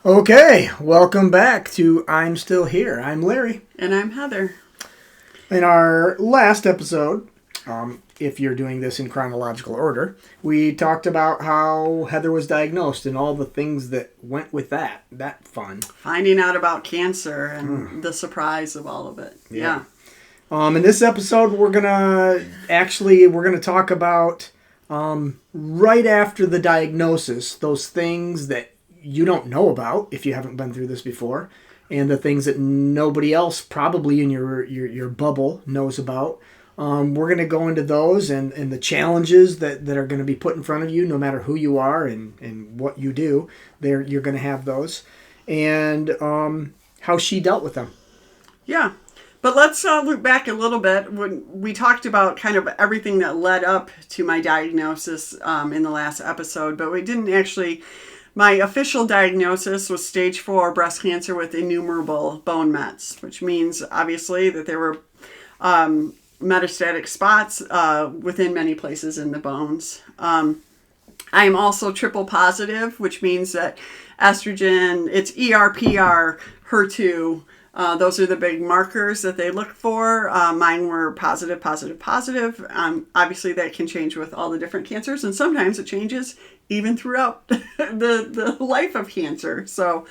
Okay, welcome back to I'm Still Here. I'm Larry. And I'm Heather. In our last episode, if you're doing this in chronological order, we talked about how Heather was diagnosed and all the things that went with that. That fun. Finding out about cancer and the surprise of all of it. Yeah. In this episode, we're gonna talk about right after the diagnosis, those things that you don't know about if you haven't been through this before, and the things that nobody else probably in your bubble knows about. We're going to go into those and the challenges that are going to be put in front of you no matter who you are and what you do. You're going to have those. And how she dealt with them. Yeah. But let's look back a little bit. When we talked about kind of everything that led up to my diagnosis in the last episode, but we didn't actually... My official diagnosis was stage 4 breast cancer with innumerable bone mets, which means obviously that there were metastatic spots within many places in the bones. I am also triple positive, which means that estrogen, it's ER, PR, HER2, those are the big markers that they look for. Mine were positive. Obviously, that can change with all the different cancers, and sometimes it changes even throughout the life of cancer. So,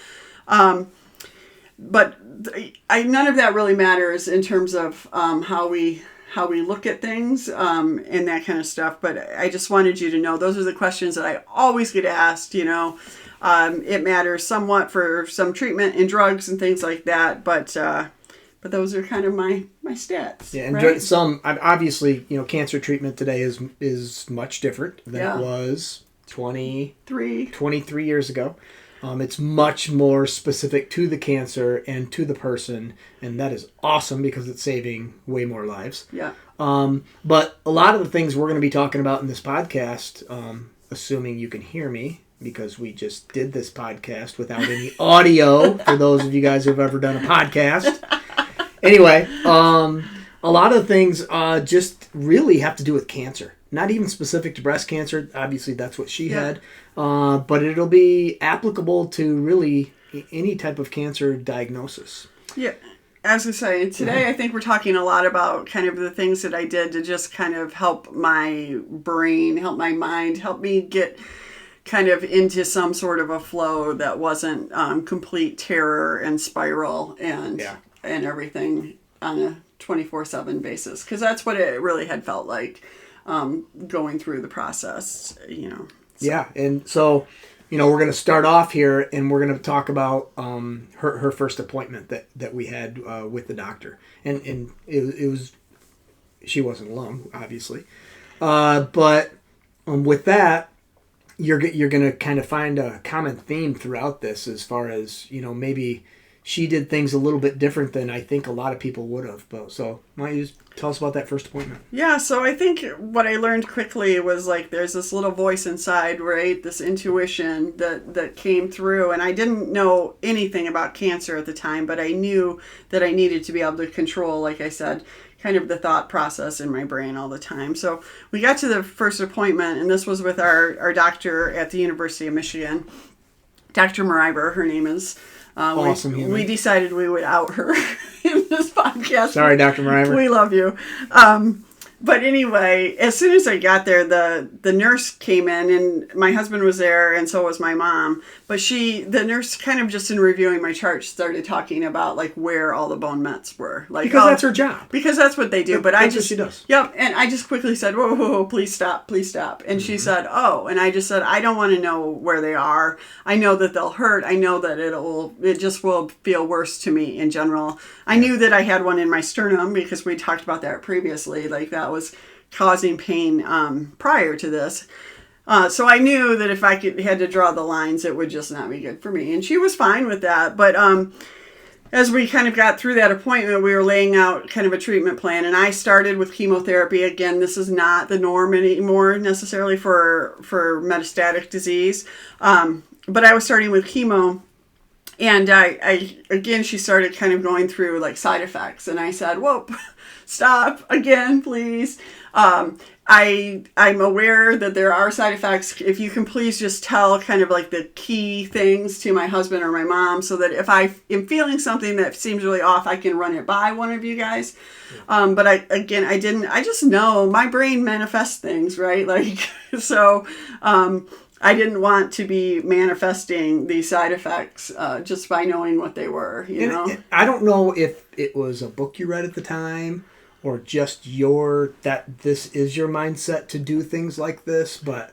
but none of that really matters in terms of how we look at things and that kind of stuff. But I just wanted you to know those are the questions that I always get asked. It matters somewhat for some treatment and drugs and things like that, but those are kind of my stats. Yeah, and right? some obviously cancer treatment today is much different than it was 23 years ago. It's much more specific to the cancer and to the person, and that is awesome because it's saving way more lives. Yeah. But a lot of the things we're going to be talking about in this podcast, assuming you can hear me, because we just did this podcast without any audio for those of you guys who have ever done a podcast. Anyway, a lot of things just really have to do with cancer. Not even specific to breast cancer. Obviously, that's what she had. But it'll be applicable to really any type of cancer diagnosis. Yeah. As I say, today I think we're talking a lot about kind of the things that I did to just kind of help my brain, help my mind, help me get kind of into some sort of a flow that wasn't complete terror and spiral and everything on a 24/7 basis. Because that's what it really had felt like going through the process, So. Yeah, and so, we're going to start off here, and we're going to talk about her first appointment that we had with the doctor. And it was, she wasn't alone, obviously. But with that, you're going to kind of find a common theme throughout this as far as, maybe she did things a little bit different than I think a lot of people would have. So why don't you just tell us about that first appointment? Yeah, so I think what I learned quickly was like there's this little voice inside, right? This intuition that came through. And I didn't know anything about cancer at the time, but I knew that I needed to be able to control, like I said, kind of the thought process in my brain all the time. So we got to the first appointment, and this was with our doctor at the University of Michigan, Dr. Mariber, her name is. Awesome. We decided we would out her in this podcast. Sorry, Dr. Mariber. We love you. But anyway, as soon as I got there, the nurse came in, and my husband was there, and so was my mom. But the nurse kind of just in reviewing my chart started talking about like where all the bone mets were. Like, because that's her job. Because that's what they do. But that's what she does. Yep. And I just quickly said, whoa, please stop. And she said, oh. And I just said, I don't want to know where they are. I know that they'll hurt. I know that it just will feel worse to me in general. I knew that I had one in my sternum because we talked about that previously. Like that was causing pain prior to this. So I knew that if I had to draw the lines, it would just not be good for me. And she was fine with that. But as we kind of got through that appointment, we were laying out kind of a treatment plan. And I started with chemotherapy. Again, this is not the norm anymore necessarily for metastatic disease. But I was starting with chemo. And I again, she started kind of going through like side effects. And I said, whoa. stop again, please. I'm aware that there are side effects. If you can please just tell kind of like the key things to my husband or my mom so that if I am feeling something that seems really off, I can run it by one of you guys. But I just know my brain manifests things, right? Like, so, I didn't want to be manifesting these side effects just by knowing what they were, you know? I don't know if it was a book you read at the time or just that this is your mindset to do things like this, but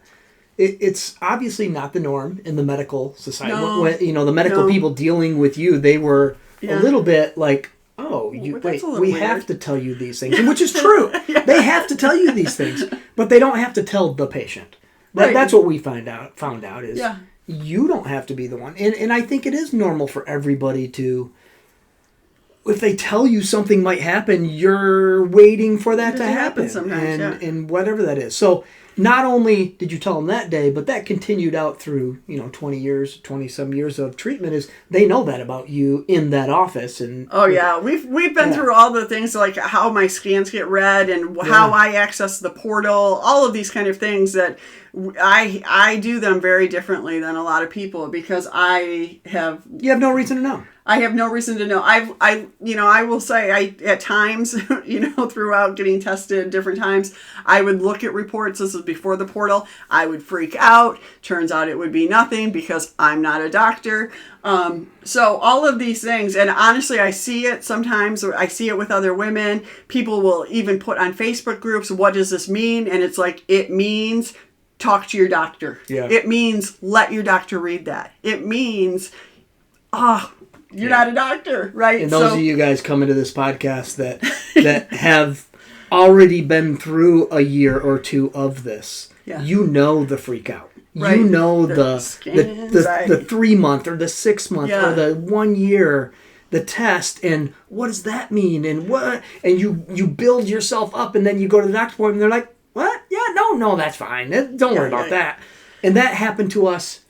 it's obviously not the norm in the medical society. No, the medical people dealing with you, they were a little bit like, oh, we have to tell you these things, which is true. They have to tell you these things, but they don't have to tell the patient. That's what we found out is you don't have to be the one. And I think it is normal for everybody to, if they tell you something might happen, you're waiting for that to happen sometimes, and whatever that is. So not only did you tell them that day, but that continued out through, 20-some years of treatment is they know that about you in that office. And we've been through all the things like how my scans get read and how I access the portal, all of these kind of things that I do them very differently than a lot of people because you have no reason to know. I have no reason to know. I will say at times, throughout getting tested different times, I would look at reports. This is before the portal. I would freak out. Turns out it would be nothing because I'm not a doctor. So all of these things, and honestly, I see it sometimes, or I see it with other women. People will even put on Facebook groups, what does this mean? And it's like, it means talk to your doctor. Yeah. It means let your doctor read that. It means, you're not a doctor, right? And those of you guys coming to this podcast that have already been through a year or two of this, you know the freak out. Right. You know the 3-month or the 6-month or the 1 year, the test, and what does that mean? And you build yourself up, and then you go to the doctor's appointment, and they're like, what? Yeah, no, that's fine. Don't worry about that. And that happened to us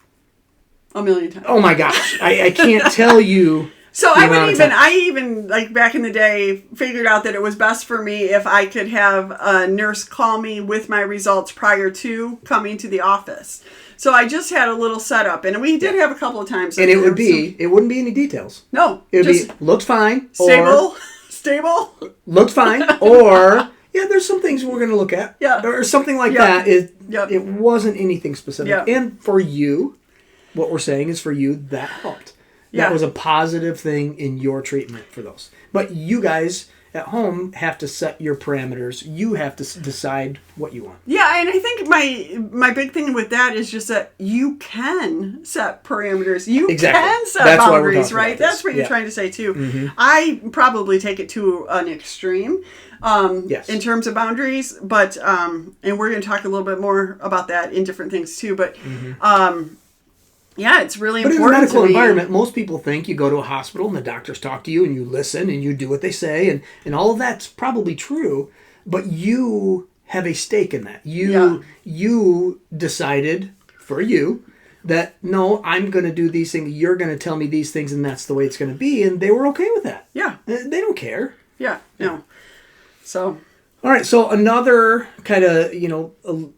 a million times. Oh my gosh. I can't tell you. So I even like back in the day figured out that it was best for me if I could have a nurse call me with my results prior to coming to the office. So I just had a little setup, and we did have a couple of times. And it wouldn't be any details. No. It would be, looked fine. Stable. Looked fine. Or, there's some things we're going to look at. Yeah. Or something like that. It wasn't anything specific. Yeah. And for you, what we're saying is for you, that helped. That was a positive thing in your treatment for those. But you guys at home have to set your parameters. You have to decide what you want. Yeah, and I think my big thing with that is just that you can set parameters. You can set boundaries, right? That's what you're trying to say too. Mm-hmm. I probably take it to an extreme in terms of boundaries, but and we're going to talk a little bit more about that in different things too. But it's really important. But in the medical environment, most people think you go to a hospital and the doctors talk to you and you listen and you do what they say and all of that's probably true, but you have a stake in that. You decided for you that, no, I'm going to do these things, you're going to tell me these things, and that's the way it's going to be, and they were okay with that. Yeah. They don't care. Yeah, no. So. All right, so another kind of, in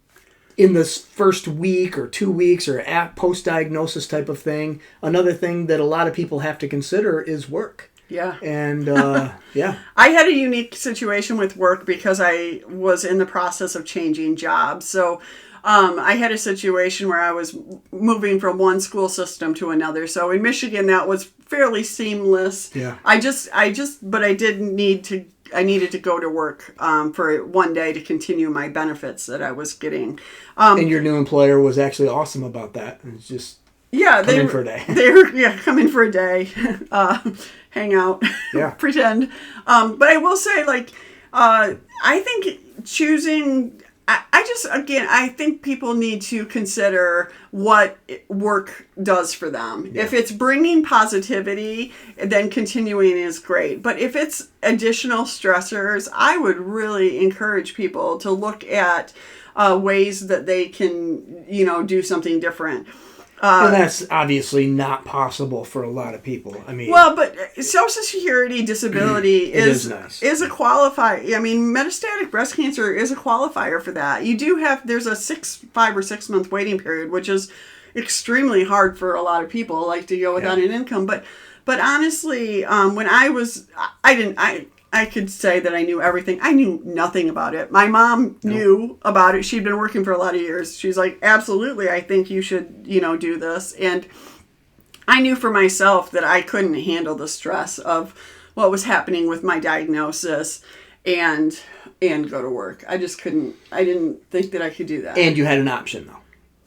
this first week or 2 weeks or post-diagnosis type of thing, another thing that a lot of people have to consider is work. Yeah. And, I had a unique situation with work because I was in the process of changing jobs. So I had a situation where I was moving from one school system to another. So in Michigan, that was fairly seamless. Yeah. But I needed to go to work for 1 day to continue my benefits that I was getting. And your new employer was actually awesome about that. It's just come in for a day. They were come in for a day, hang out, pretend. But I will say, I think choosing. I think people need to consider what work does for them. Yeah. If it's bringing positivity, then continuing is great. But if it's additional stressors, I would really encourage people to look at ways that they can, do something different. And that's obviously not possible for a lot of people. I mean, well, but Social Security disability is nice. is a qualifier. I mean, metastatic breast cancer is a qualifier for that. You do have there's a 5 or 6 month waiting period, which is extremely hard for a lot of people, like to go without an income. But honestly, when I could say that I knew everything. I knew nothing about it. My mom knew about it. She'd been working for a lot of years. She's like, absolutely, I think you should, do this. And I knew for myself that I couldn't handle the stress of what was happening with my diagnosis and go to work. I just couldn't. I didn't think that I could do that. And you had an option, though.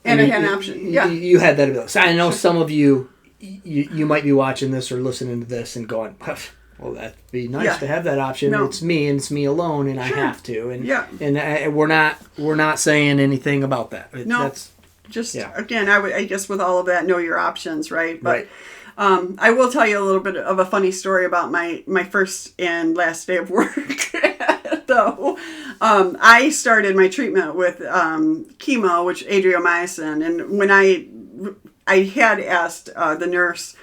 I had an option. Yeah. You had that ability. So I know some of you might be watching this or listening to this and going, well, that'd be nice to have that option. No. It's me, and it's me alone, and I have to. And we're not saying anything about that. That's just again, I guess with all of that, know your options, right? But I will tell you a little bit of a funny story about my first and last day of work. Though I started my treatment with chemo, which adriamycin, and when I had asked the nurse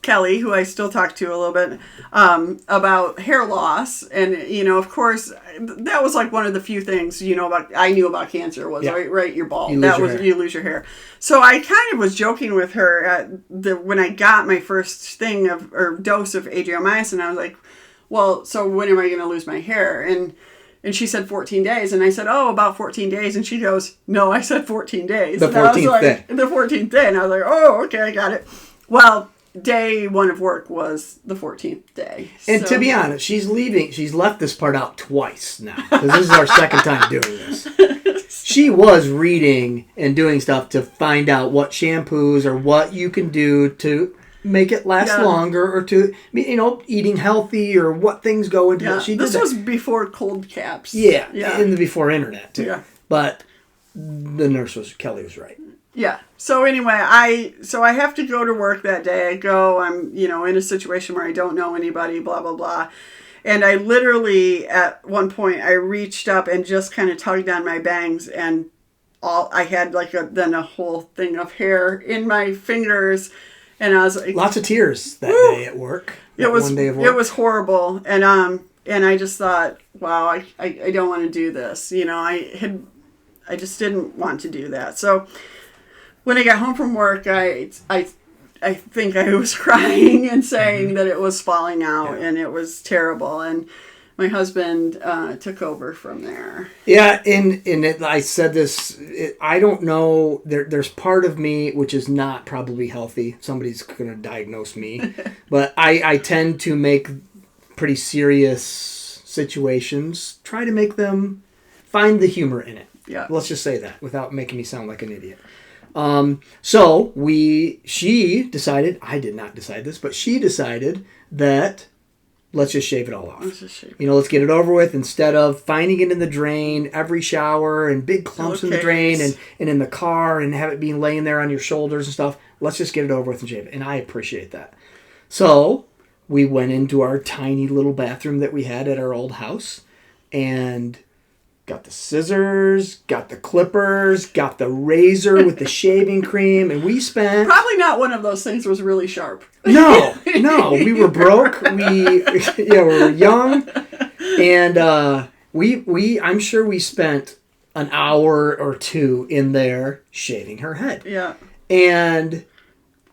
Kelly, who I still talk to a little bit, about hair loss. And, of course, that was like one of the few things, I knew about cancer was, right, you're bald. You lose your hair. So I kind of was joking with her when I got my first dose of adriamycin. I was like, well, so when am I going to lose my hair? And she said 14 days. And I said, oh, about 14 days. And she goes, no, I said 14 days. The 14th day. The 14th day. And I was like, oh, okay, I got it. Well, day one of work was the 14th day. And to be honest, she's leaving. She's left this part out twice now. Because this is our second time doing this. She was reading and doing stuff to find out what shampoos or what you can do to make it last longer, or to, eating healthy, or what things go into it. This was before cold caps. Yeah. And before internet, too. Yeah. But Kelly was right. Yeah. So anyway, I have to go to work that day. I go, I'm, in a situation where I don't know anybody, blah, blah, blah. And I literally, at one point, I reached up and just kind of tugged on my bangs, and I had then a whole thing of hair in my fingers. And I was like, lots of tears that day at work. One day of work. It was horrible. And I just thought, wow, I don't want to do this. I just didn't want to do that. So when I got home from work, I think I was crying and saying that it was falling out and it was terrible. And my husband took over from there. Yeah, I said this. I don't know. There's part of me which is not probably healthy. Somebody's going to diagnose me. But I tend to make pretty serious situations, try to make them find the humor in it. Yeah. Let's just say that without making me sound like an idiot. So she decided, I did not decide this, but she decided that let's just shave it all off. Let's get it over with, instead of finding it in the drain every shower and big clumps in the drain and in the car and have it being laying there on your shoulders and stuff. Let's just get it over with and shave it. And I appreciate that. So we went into our tiny little bathroom that we had at our old house and got the scissors, got the clippers, got the razor with the shaving cream, and we spent... Probably not one of those things was really sharp. No, we were broke. We were young, and I'm sure we spent an hour or two in there shaving her head. Yeah. And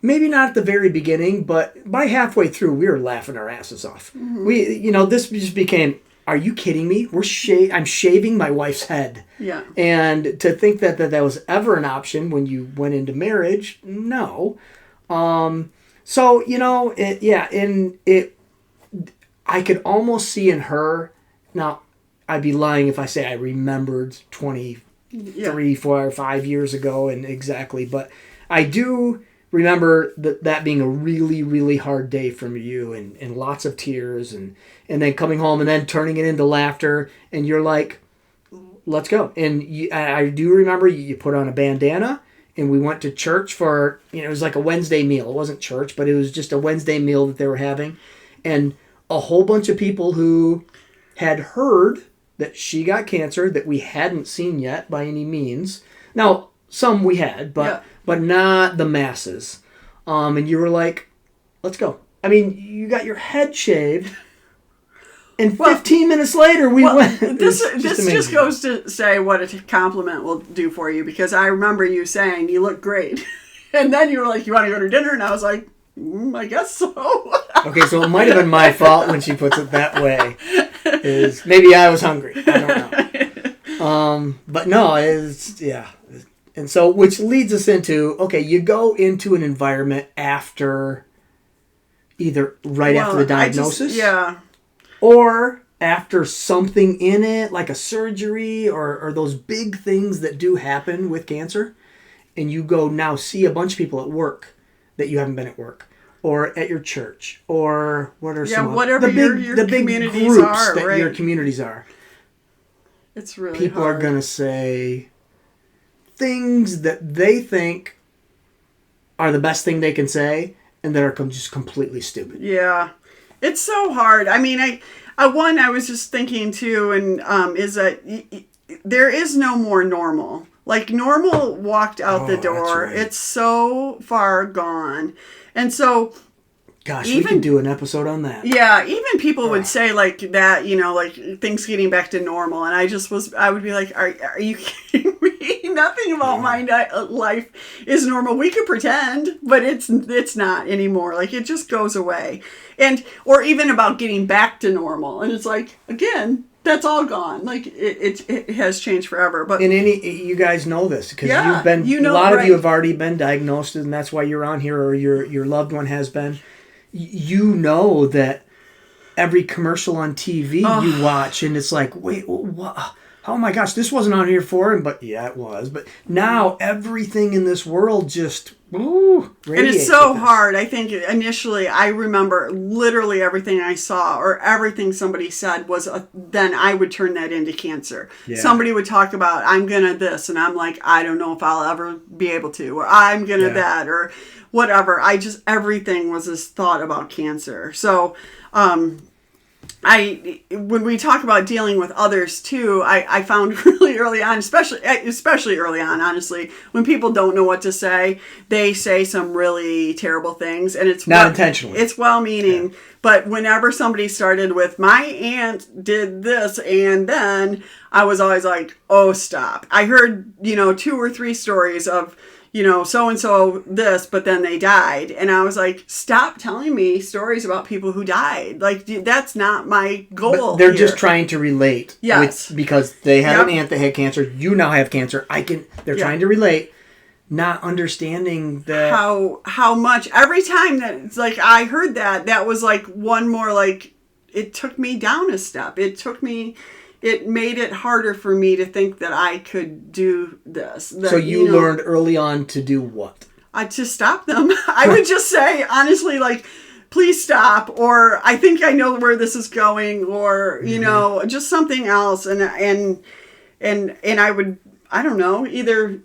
maybe not at the very beginning, but by halfway through, we were laughing our asses off. Mm-hmm. This just became... Are you kidding me? I'm shaving my wife's head. Yeah. And to think that was ever an option when you went into marriage, no. So, I could almost see in her, now, I'd be lying if I say I remembered 23, 4 or 5 years ago and exactly, but I do remember that being a really, really hard day for you and lots of tears and then coming home and then turning it into laughter and you're like, let's go. And I do remember you put on a bandana and we went to church for, it was like a Wednesday meal. It wasn't church, but it was just a Wednesday meal that they were having. And a whole bunch of people who had heard that she got cancer that we hadn't seen yet by any means. Now, some we had, but but not the masses. And you were like, let's go. I mean, you got your head shaved. And 15 minutes later, we went. This just goes to say what a compliment will do for you, because I remember you saying you look great. And then you were like, you want to go to dinner? And I was like, I guess so. Okay, so it might have been my fault when she puts it that way. Is maybe I was hungry. I don't know. But no, it's, yeah. And so, which leads us into, okay, you go into an environment after, either after the diagnosis. Or after something in it, like a surgery or those big things that do happen with cancer. And you go now see a bunch of people at work that you haven't been at work. Or at your church. Or what are some whatever the big communities groups are, that right? your communities are. It's really people hard. are going to say things that they think are the best thing they can say and that are just completely stupid. Yeah. It's so hard. I mean, I was just thinking too, and is that there is no more normal. Like, normal walked out the door. Right. It's so far gone. And so, gosh, we could do an episode on that. Yeah, even people would say like that, like things getting back to normal. And I would be like, are you kidding me? Nothing about my life is normal. We could pretend, but it's not anymore. Like, it just goes away. Or even about getting back to normal. And it's like, again, that's all gone. Like, it has changed forever. But you guys know this because you've been. A lot of you have already been diagnosed, and that's why you're on here, or your loved one has been. You know that every commercial on TV you watch, and it's like, wait, what? Oh my gosh, this wasn't on here for him, but yeah, it was. But now everything in this world just radiates. And it's so hard. I think initially I remember literally everything I saw or everything somebody said was then I would turn that into cancer. Yeah. Somebody would talk about, I'm gonna this, and I'm like, I don't know if I'll ever be able to, or I'm gonna that, or whatever. Everything was this thought about cancer. So, when we talk about dealing with others too, I found really early on, especially early on, honestly, when people don't know what to say, they say some really terrible things, and it's not intentionally. It's well-meaning, but whenever somebody started with, my aunt did this, and then I was always like, oh, stop. I heard, 2 or 3 stories of, so-and-so this, but then they died. And I was like, stop telling me stories about people who died. Like, that's not my goal. But they're just trying to relate. Yes. Because they had an aunt that had cancer. You now have cancer. They're trying to relate, not understanding that. How much, every time that it's like, I heard that was like one more, like, it took me down a step. It made it harder for me to think that I could do this. So you learned early on to do what? To stop them. I would just say, honestly, like, please stop, or I think I know where this is going, or, just something else. And I would, I don't know, either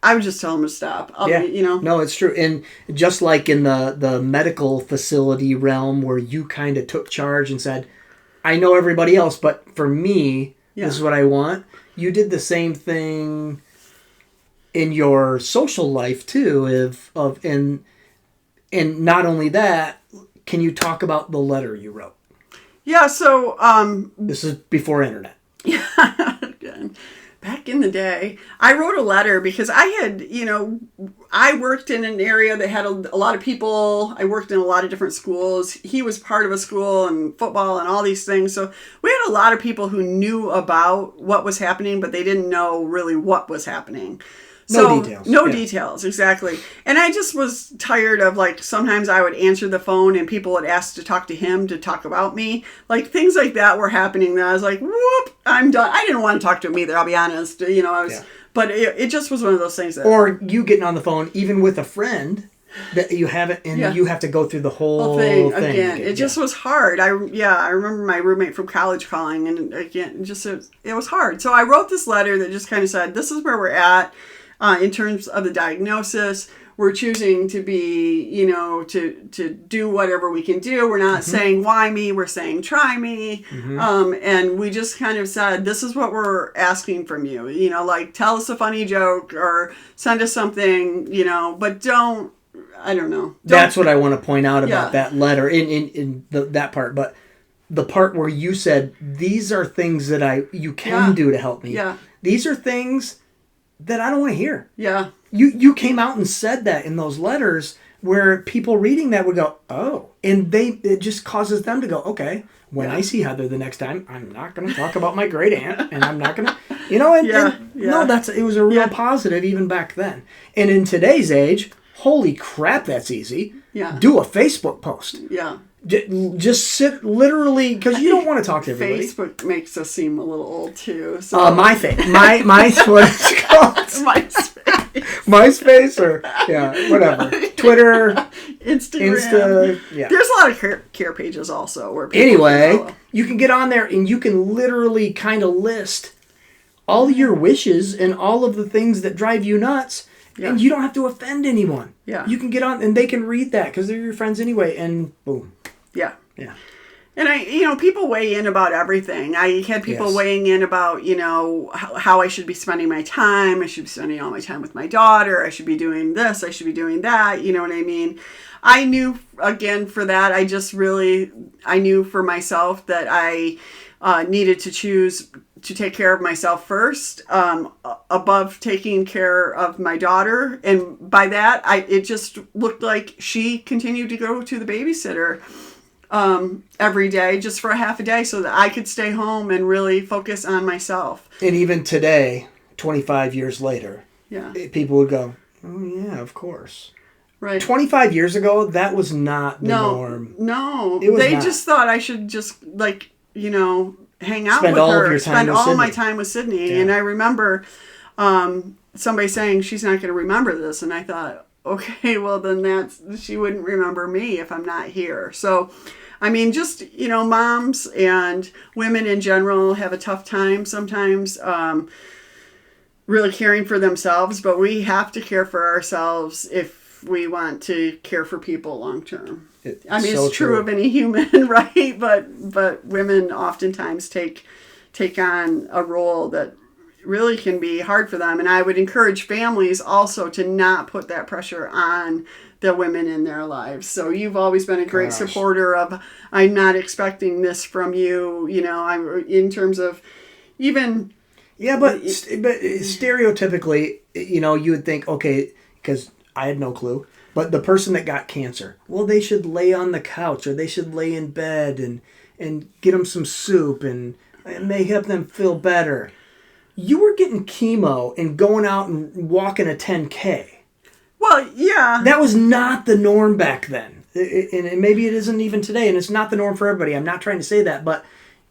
I would just tell them to stop. No, it's true. And just like in the medical facility realm where you kind of took charge and said, I know everybody else, but for me, this is what I want. You did the same thing in your social life too. And not only that, can you talk about the letter you wrote? Yeah. So this is before internet. Yeah. Back in the day, I wrote a letter because I had, I worked in an area that had a lot of people. I worked in a lot of different schools. He was part of a school and football and all these things. So we had a lot of people who knew about what was happening, but they didn't know really what was happening. No details. No details, exactly. And I just was tired of, like, sometimes I would answer the phone and people would ask to talk to him to talk about me. Like, things like that were happening that I was like, whoop, I'm done. I didn't want to talk to him either, I'll be honest. But it just was one of those things that... Or you getting on the phone, even with a friend that you haven't, and you have to go through the whole thing again. It just was hard. I remember my roommate from college calling, and again, it was hard. So I wrote this letter that just kind of said, this is where we're at. In terms of the diagnosis, we're choosing to be, to do whatever we can do. We're not saying why me, we're saying try me. And we just kind of said, this is what we're asking from you. Like tell us a funny joke or send us something, but don't, I don't know. That's what I want to point out about that letter in that part. But the part where you said, these are things that you can do to help me. Yeah. These are things that I don't want to hear. Yeah. You came out and said that in those letters where people reading that would go, oh. And it just causes them to go, okay, when I see Heather the next time, I'm not going to talk about my great aunt, and I'm not going to, no, it was a real positive even back then. And in today's age, holy crap, that's easy. Yeah. Do a Facebook post. Yeah. Just sit literally, because you don't want to talk to everybody. Facebook makes us seem a little old too. So. My what is it called? MySpace or whatever. Twitter, Instagram. Yeah. There's a lot of care pages also where people anyway, you can get on there and you can literally kind of list all your wishes and all of the things that drive you nuts. Yeah. And you don't have to offend anyone. Yeah. You can get on and they can read that because they're your friends anyway, and boom. Yeah. Yeah. And people weigh in about everything. I had people weighing in about, how I should be spending my time. I should be spending all my time with my daughter. I should be doing this. I should be doing that. You know what I mean? I knew, again, for that, I knew for myself that I needed to choose to take care of myself first, above taking care of my daughter. And by that, it just looked like she continued to go to the babysitter every day just for a half a day so that I could stay home and really focus on myself. And even today, 25 years later, people would go, oh yeah, of course. Right. 25 years ago, that was not the norm. No, they just thought I should just hang out with her, spend all my time with Sydney. Yeah. And I remember somebody saying she's not going to remember this, and I thought, okay, well then she wouldn't remember me if I'm not here. So, I mean, just moms and women in general have a tough time sometimes really caring for themselves, but we have to care for ourselves if we want to care for people long term. It's true of any human, right? But women oftentimes take on a role that really can be hard for them. And I would encourage families also to not put that pressure on the women in their lives. So you've always been a great supporter of, I'm not expecting this from you, I'm in terms of even... Yeah, but stereotypically, you would think, okay, because I had no clue, but the person that got cancer, well, they should lay on the couch or they should lay in bed and get them some soup and it may help them feel better. You were getting chemo and going out and walking a 10K. Well, yeah. That was not the norm back then. And maybe it isn't even today, and it's not the norm for everybody. I'm not trying to say that, but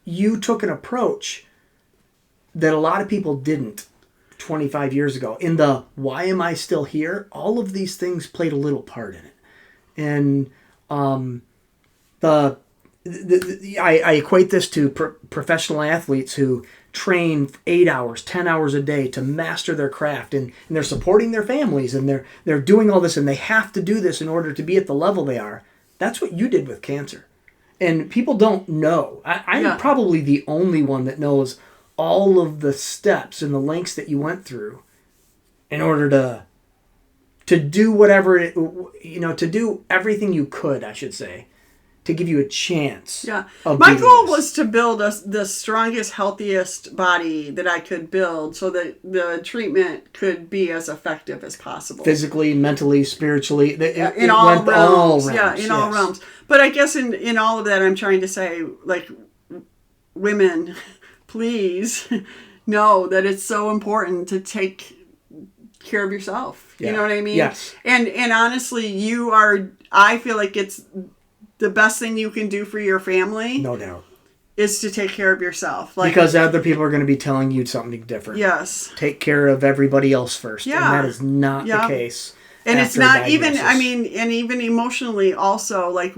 you took an approach that a lot of people didn't 25 years ago. In the why am I still here? All of these things played a little part in it. And I equate this to professional athletes who train 8 hours, 10 hours a day to master their craft, and they're supporting their families, and they're doing all this, and they have to do this in order to be at the level they are. That's what you did with cancer. And people don't know. I'm probably the only one that knows all of the steps and the lengths that you went through in order to do whatever, to do everything you could, I should say, to give you a chance. Yeah. My goal was to build the strongest, healthiest body that I could build so that the treatment could be as effective as possible. Physically, mentally, spiritually. In all realms. Yeah, in all realms. But I guess in all of that, I'm trying to say, like, women, please know that it's so important to take care of yourself. Yeah. You know what I mean? Yes. And honestly, I feel like it's the best thing you can do for your family. No doubt. Is to take care of yourself. Because other people are going to be telling you something different. Yes. Take care of everybody else first. Yeah. And that is not the case. And it's after not even, diagnosis. and even emotionally also, like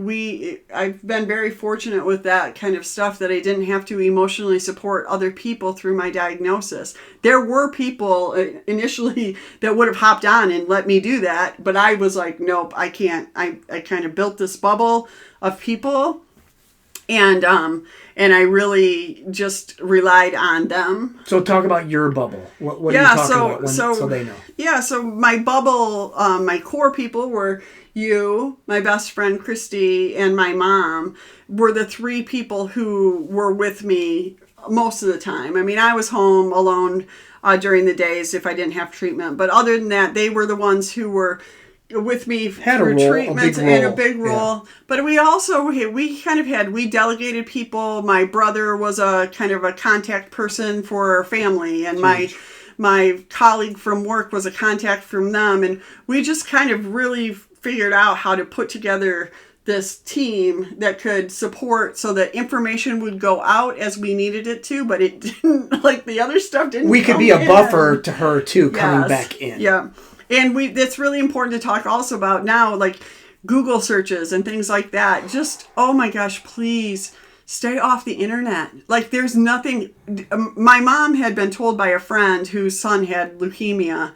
I've been very fortunate with that kind of stuff that I didn't have to emotionally support other people through my diagnosis. There were people initially that would have hopped on and let me do that, but I was like, nope, I can't. I kind of built this bubble of people, and I really just relied on them. So talk about your bubble. What are you Yeah, talking about so they know? Yeah, so my bubble, my core people were you, my best friend Christy, and my mom were the three people who were with me most of the time. I mean, I was home alone during the days if I didn't have treatment, but other than that, they were the ones who were with me through treatments and a big role. Yeah. But we delegated people. My brother was a kind of a contact person for our family, and my colleague from work was a contact from them, and we just kind of really figured out how to put together this team that could support so that information would go out as we needed it to, but it didn't, like the other stuff didn't. We could be a buffer to her too, coming back in. Yeah. And that's really important to talk also about now, like Google searches and things like that. Just, oh my gosh, please stay off the internet. Like there's nothing. My mom had been told by a friend whose son had leukemia,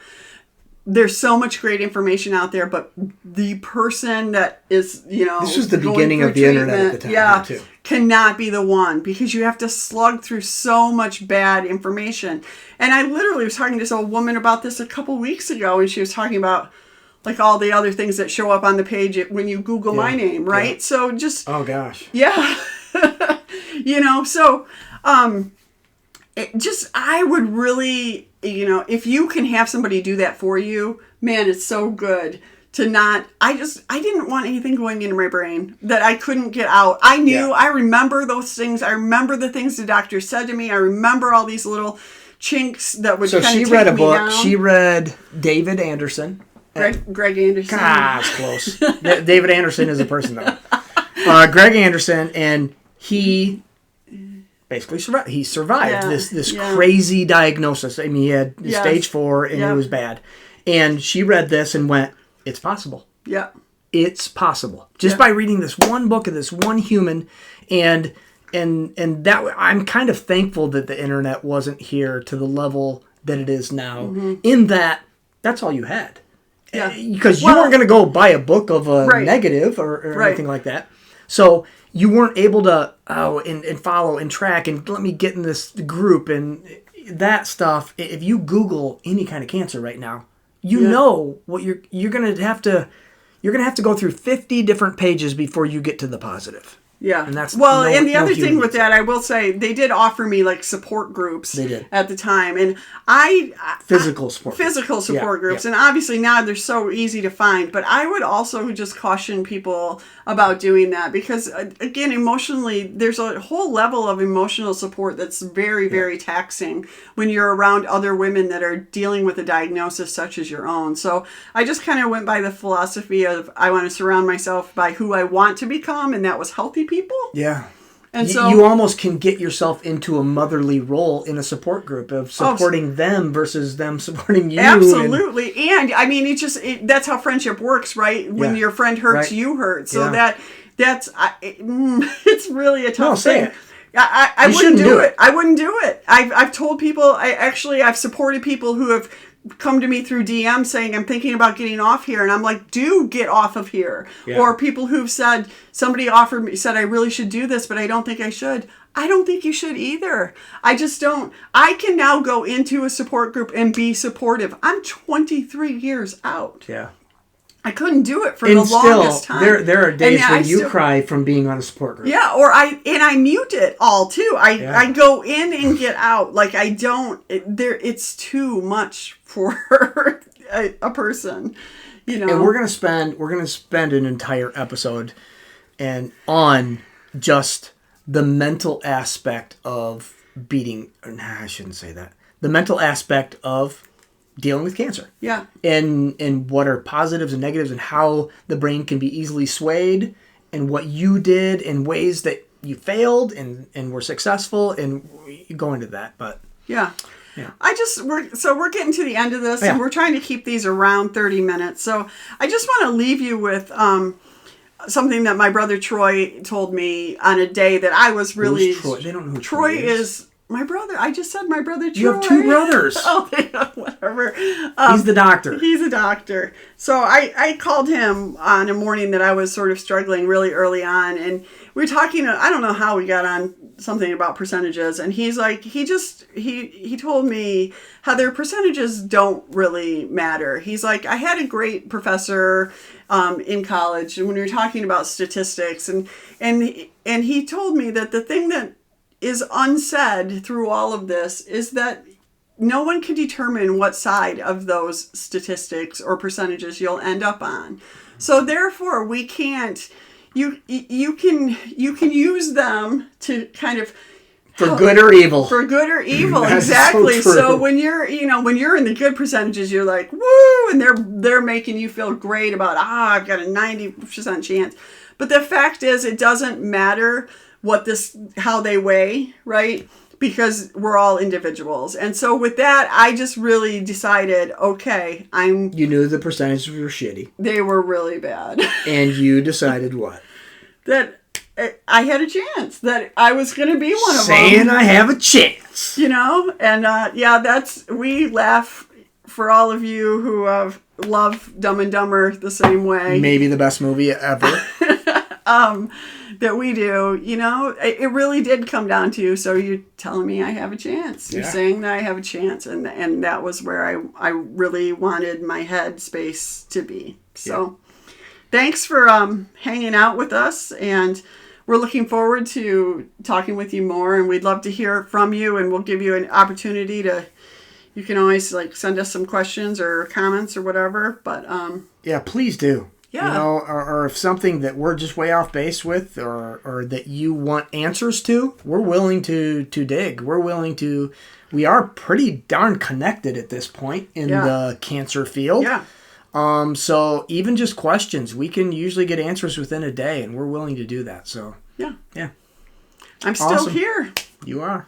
there's so much great information out there, but the person that is, this was the beginning of the internet at the time, too. Cannot be the one, because you have to slug through so much bad information. And I literally was talking to this old woman about this a couple weeks ago, and she was talking about like all the other things that show up on the page when you Google my name, right? Yeah. So just... Oh, gosh. Yeah. I would really, if you can have somebody do that for you, man, it's so good to not, I didn't want anything going into my brain that I couldn't get out. I knew, I remember those things. I remember the things the doctor said to me. I remember all these little chinks that would kind of take me down. So she read a book. She read David Anderson. Greg Anderson. It's close. David Anderson is a person, though. Greg Anderson, and he basically survived. He survived this crazy diagnosis. I mean, he had stage 4, and it was bad. And she read this and went, "It's possible. Yeah, it's possible." Just by reading this one book of this one human, and that I'm kind of thankful that the internet wasn't here to the level that it is now. Mm-hmm. In that's all you had. Yeah, because you weren't going to go buy a book of a negative or anything like that. So you weren't able to and follow and track and let me get in this group and that stuff. If you Google any kind of cancer right now, you know what you're gonna have to go through 50 different pages before you get to the positive. Yeah. And that's and the other thing with that, I will say, they did offer me like support groups at the time. And physical support groups. And obviously now they're so easy to find. But I would also just caution people about doing that, because again, emotionally, there's a whole level of emotional support that's very, very taxing when you're around other women that are dealing with a diagnosis such as your own. So I just kind of went by the philosophy of I want to surround myself by who I want to become, and that was healthy people. Yeah. And so you almost can get yourself into a motherly role in a support group of supporting them versus them supporting you. Absolutely. And I mean, that's how friendship works, right? When your friend hurts, you hurt. So it's really a tough thing. I wouldn't do it. I wouldn't do it. I've told people, I've supported people who have come to me through DM saying, I'm thinking about getting off here. And I'm like, do get off of here. Yeah. Or people who've said, somebody said I really should do this, but I don't think I should. I don't think you should either. I just don't. I can now go into a support group and be supportive. I'm 23 years out. Yeah. I couldn't do it for the longest time. There are days when you cry from being on a support group. Yeah, or I mute it all too. I go in and get out. Like I don't. It's too much for a person, And we're gonna spend an entire episode on just the mental aspect of I shouldn't say that. The mental aspect of dealing with cancer. Yeah. And what are positives and negatives and how the brain can be easily swayed and what you did in ways that you failed and were successful, and go into that. But yeah. Yeah. we're getting to the end of this, Yeah. and we're trying to keep these around 30 minutes. So I just want to leave you with something that my brother Troy told me on a day that I was really... Who's Troy? They don't know who Troy is my brother. I just said my brother Troy. You have two brothers. Oh, whatever. He's the doctor. He's a doctor. So I called him on a morning that I was sort of struggling really early on, and we were talking, I don't know how we got on something about percentages, and he's like, he told me how their percentages don't really matter. He's like, I had a great professor in college, and when we were talking about statistics, and he told me that the thing that is unsaid through all of this is that no one can determine what side of those statistics or percentages you'll end up on. So therefore, we can't. You can use them to kind of for good or evil. For good or evil, That's exactly. so true. So when you're in the good percentages, you're like, woo, and they're making you feel great about I've got a 90% chance. But the fact is, it doesn't matter how they weigh, right? Because we're all individuals. And so with that, I just really decided, okay, You knew the percentages were shitty. They were really bad. And you decided what? That I had a chance. That I was going to be one of them. Saying I have a chance. And we laugh for all of you who love Dumb and Dumber the same way. Maybe the best movie ever. That we do, it really did come down to, so you're telling me I have a chance. You're saying that I have a chance, and that was where I really wanted my head space to be. So thanks for hanging out with us, and we're looking forward to talking with you more, and we'd love to hear from you, and we'll give you an opportunity you can always send us some questions or comments or whatever, but please do. Yeah. Or if something that we're just way off base with, or that you want answers to, we're willing to dig. We are pretty darn connected at this point in the cancer field. Yeah. So even just questions, we can usually get answers within a day, and we're willing to do that. So yeah. Yeah. I'm still here. You are.